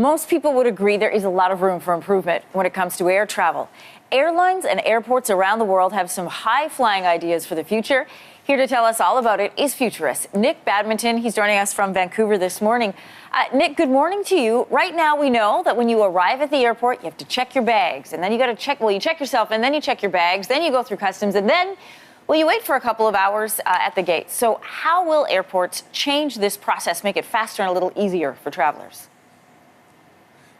Most people would agree there is a lot of room for improvement when it comes to air travel. Airlines and airports around the world have some high-flying ideas for the future. Here to tell us all about it is futurist Nick Badminton. He's joining us from Vancouver this morning. Nick, good morning to you. Right now, we know that when you arrive at the airport, you have to check your bags, and then you got to check, well, you check yourself, and then you check your bags, then you go through customs, and then, well, you wait for a couple of hours at the gate. So how will airports change this process, make it faster and a little easier for travelers?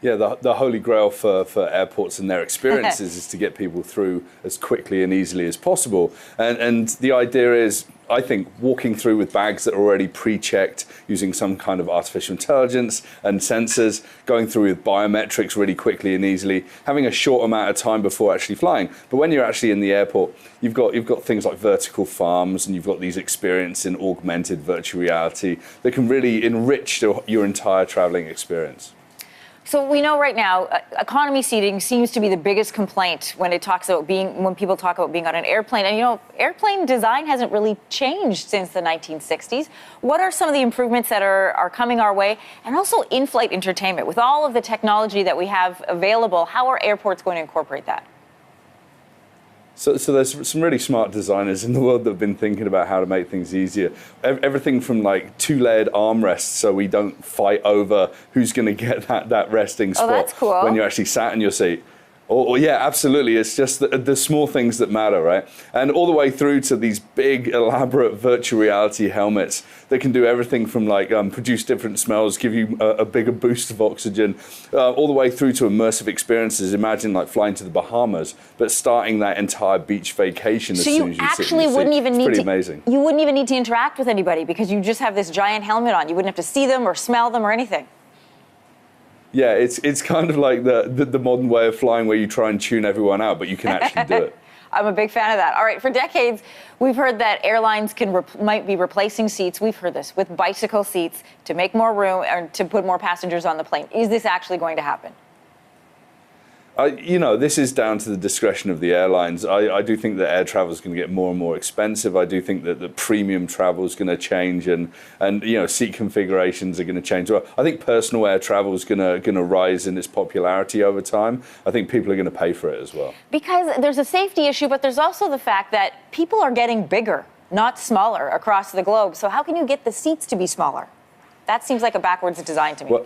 Yeah, the holy grail for airports and their experiences is to get people through as quickly and easily as possible. And the idea is, I think, walking through with bags that are already pre-checked using some kind of artificial intelligence and sensors, going through with biometrics really quickly and easily, having a short amount of time before actually flying. But when you're actually in the airport, you've got things like vertical farms, and you've got these experiences in augmented virtual reality that can really enrich your entire traveling experience. So we know right now, economy seating seems to be the biggest complaint when people talk about being on an airplane. And, you know, airplane design hasn't really changed since the 1960s. What are some of the improvements that are coming our way? And also in-flight entertainment. With all of the technology that we have available, how are airports going to incorporate that? So there's some really smart designers in the world that have been thinking about how to make things easier. Everything from like two-layered armrests so we don't fight over who's going to get that resting spot that's cool. when you're actually sat in your seat. Or yeah, absolutely. It's just the small things that matter, right? And all the way through to these big, elaborate virtual reality helmets that can do everything from like produce different smells, give you a bigger boost of oxygen, all the way through to immersive experiences. Imagine like flying to the Bahamas, but starting that entire beach vacation as soon as you sit in your seat. It's pretty amazing. You wouldn't even need to interact with anybody because you just have this giant helmet on. You wouldn't have to see them or smell them or anything. Yeah, it's kind of like the modern way of flying where you try and tune everyone out, but you can actually do it. I'm a big fan of that. All right, for decades, we've heard that airlines might be replacing seats. We've heard this with bicycle seats to make more room or to put more passengers on the plane. Is this actually going to happen? You know, this is down to the discretion of the airlines. I do think that air travel is going to get more and more expensive. I do think that the premium travel is going to change, and you know, seat configurations are going to change. Well, I think personal air travel is going to rise in its popularity over time. I think people are going to pay for it as well. Because there's a safety issue, but there's also the fact that people are getting bigger, not smaller, across the globe. So how can you get the seats to be smaller? That seems like a backwards design to me.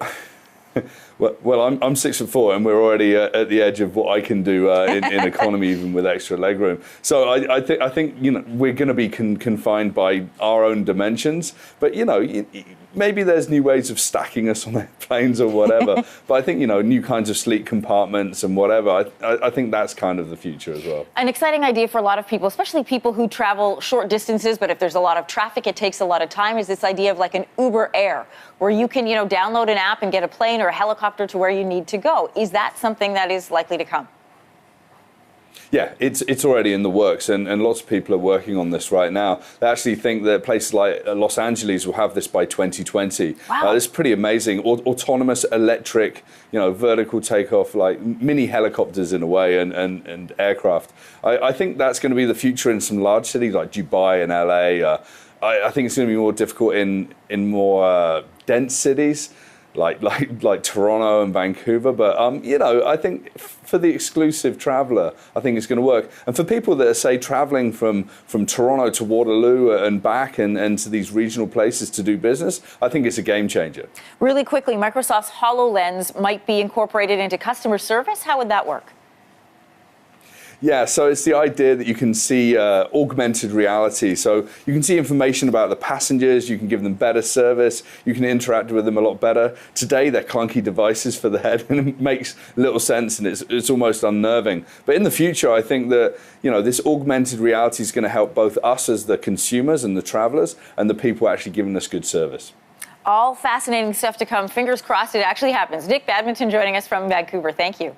Well, I'm 6'4", and we're already at the edge of what I can do in economy, even with extra legroom. So I think you know, we're going to be confined by our own dimensions. But you know, maybe there's new ways of stacking us on airplanes or whatever. But I think, you know, new kinds of sleek compartments and whatever. I think that's kind of the future as well. An exciting idea for a lot of people, especially people who travel short distances, but if there's a lot of traffic, it takes a lot of time, is this idea of like an Uber Air, where you can, you know, download an app and get a plane or a helicopter to where you need to go. Is that something that is likely to come? Yeah, it's already in the works, and lots of people are working on this right now. They actually think that places like Los Angeles will have this by 2020. Wow. It's pretty amazing. Autonomous electric, you know, vertical takeoff, like mini helicopters in a way, and aircraft. I think that's going to be the future in some large cities like Dubai and LA. I think it's going to be more difficult in more dense cities. Like Toronto and Vancouver, but you know, I think for the exclusive traveller, I think it's going to work. And for people that are, say, travelling from Toronto to Waterloo and back and to these regional places to do business, I think it's a game changer. Really quickly, Microsoft's HoloLens might be incorporated into customer service. How would that work? Yeah, so it's the idea that you can see augmented reality. So you can see information about the passengers, you can give them better service, you can interact with them a lot better. Today, they're clunky devices for the head, and it makes little sense, and it's almost unnerving. But in the future, I think that, you know, this augmented reality is going to help both us as the consumers and the travelers and the people actually giving us good service. All fascinating stuff to come. Fingers crossed it actually happens. Nick Badminton joining us from Vancouver. Thank you.